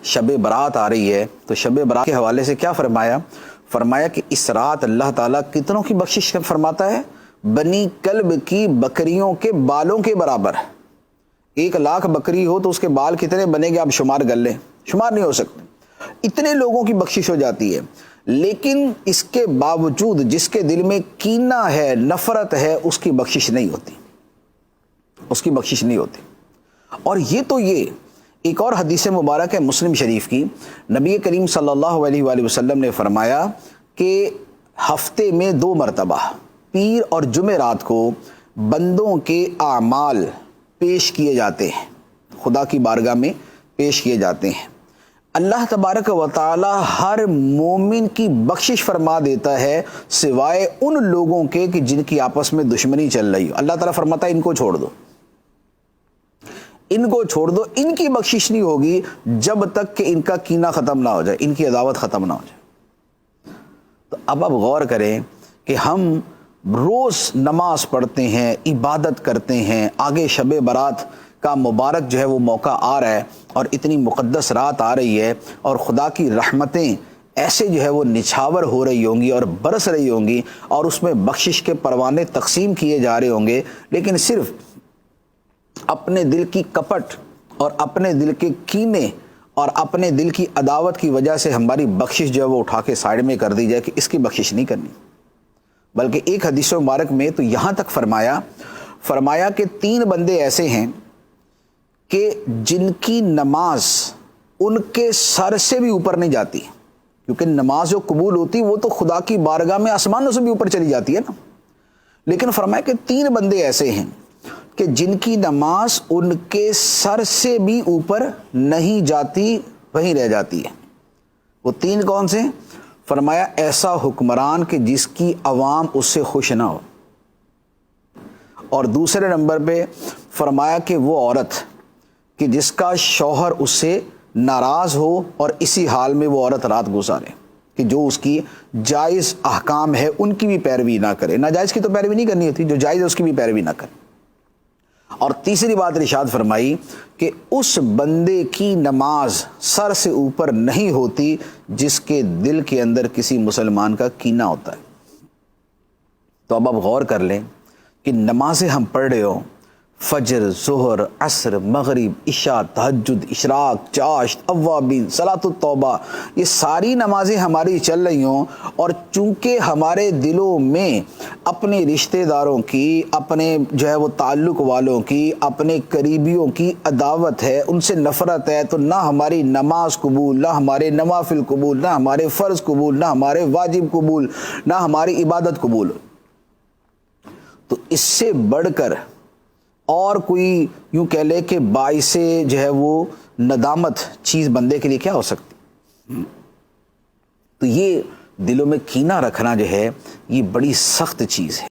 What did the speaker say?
شب برات آ رہی ہے تو شب برات کے حوالے سے کیا فرمایا؟ فرمایا کہ اس رات اللہ تعالیٰ کتنوں کی بخشش فرماتا ہے؟ بنی کلب کی بکریوں کے بالوں کے برابر۔ 1,00,000 بکری ہو تو اس کے بال کتنے بنے گے؟ آپ شمار کر لیں، شمار نہیں ہو سکتے، اتنے لوگوں کی بخشش ہو جاتی ہے۔ لیکن اس کے باوجود جس کے دل میں کینہ ہے، نفرت ہے، اس کی بخشش نہیں ہوتی، اس کی بخشش نہیں ہوتی۔ اور یہ ایک اور حدیث مبارک ہے مسلم شریف کی، نبی کریم صلی اللہ علیہ وآلہ وسلم نے فرمایا کہ ہفتے میں 2 مرتبہ پیر اور جمعرات کو بندوں کے اعمال پیش کیے جاتے ہیں، خدا کی بارگاہ میں پیش کیے جاتے ہیں۔ اللہ تبارک و تعالی ہر مومن کی بخشش فرما دیتا ہے سوائے ان لوگوں کے کہ جن کی آپس میں دشمنی چل رہی ہو۔ اللہ تعالیٰ فرماتا ہے ان کو چھوڑ دو، ان کو چھوڑ دو، ان کی بخشش نہیں ہوگی جب تک کہ ان کا کینہ ختم نہ ہو جائے، ان کی عداوت ختم نہ ہو جائے۔ تو اب آپ غور کریں کہ ہم روز نماز پڑھتے ہیں، عبادت کرتے ہیں، آگے شب برات کا مبارک جو ہے وہ موقع آ رہا ہے اور اتنی مقدس رات آ رہی ہے اور خدا کی رحمتیں ایسے جو ہے وہ نچھاور ہو رہی ہوں گی اور برس رہی ہوں گی اور اس میں بخشش کے پروانے تقسیم کیے جا رہے ہوں گے، لیکن صرف اپنے دل کی کپٹ اور اپنے دل کے کینے اور اپنے دل کی عداوت کی وجہ سے ہماری بخشش جو ہے وہ اٹھا کے سائڈ میں کر دی جائے کہ اس کی بخشش نہیں کرنی۔ بلکہ ایک حدیث مبارک میں تو یہاں تک فرمایا کہ 3 بندے ایسے ہیں کہ جن کی نماز ان کے سر سے بھی اوپر نہیں جاتی، کیونکہ نماز جو قبول ہوتی وہ تو خدا کی بارگاہ میں آسمانوں سے بھی اوپر چلی جاتی ہے نا، لیکن فرمایا کہ 3 بندے ایسے ہیں کہ جن کی نماز ان کے سر سے بھی اوپر نہیں جاتی، وہیں رہ جاتی ہے۔ وہ 3 کون سے؟ فرمایا ایسا حکمران کہ جس کی عوام اس سے خوش نہ ہو، اور دوسرے نمبر پہ فرمایا کہ وہ عورت کہ جس کا شوہر اس سے ناراض ہو اور اسی حال میں وہ عورت رات گزارے، کہ جو اس کی جائز احکام ہے ان کی بھی پیروی نہ کرے، ناجائز کی تو پیروی نہیں کرنی ہوتی، جو جائز ہے اس کی بھی پیروی نہ کرے۔ اور تیسری بات ارشاد فرمائی کہ اس بندے کی نماز سر سے اوپر نہیں ہوتی جس کے دل کے اندر کسی مسلمان کا کینہ ہوتا ہے۔ تو اب آپ غور کر لیں کہ نمازیں ہم پڑھ رہے ہو، فجر، ظہر، عصر، مغرب، عشاء، تہجد، اشراق، چاشت، اوابین، صلاۃ التوبہ، یہ ساری نمازیں ہماری چل رہی ہوں، اور چونکہ ہمارے دلوں میں اپنے رشتہ داروں کی، اپنے جو ہے وہ تعلق والوں کی، اپنے قریبیوں کی عداوت ہے، ان سے نفرت ہے، تو نہ ہماری نماز قبول، نہ ہمارے نوافل قبول، نہ ہمارے فرض قبول، نہ ہمارے واجب قبول، نہ ہماری عبادت قبول۔ تو اس سے بڑھ کر اور کوئی یوں کہہ لے کہ باعث جو ہے وہ ندامت چیز بندے کے لیے کیا ہو سکتی؟ تو یہ دلوں میں کینہ رکھنا جو ہے یہ بڑی سخت چیز ہے۔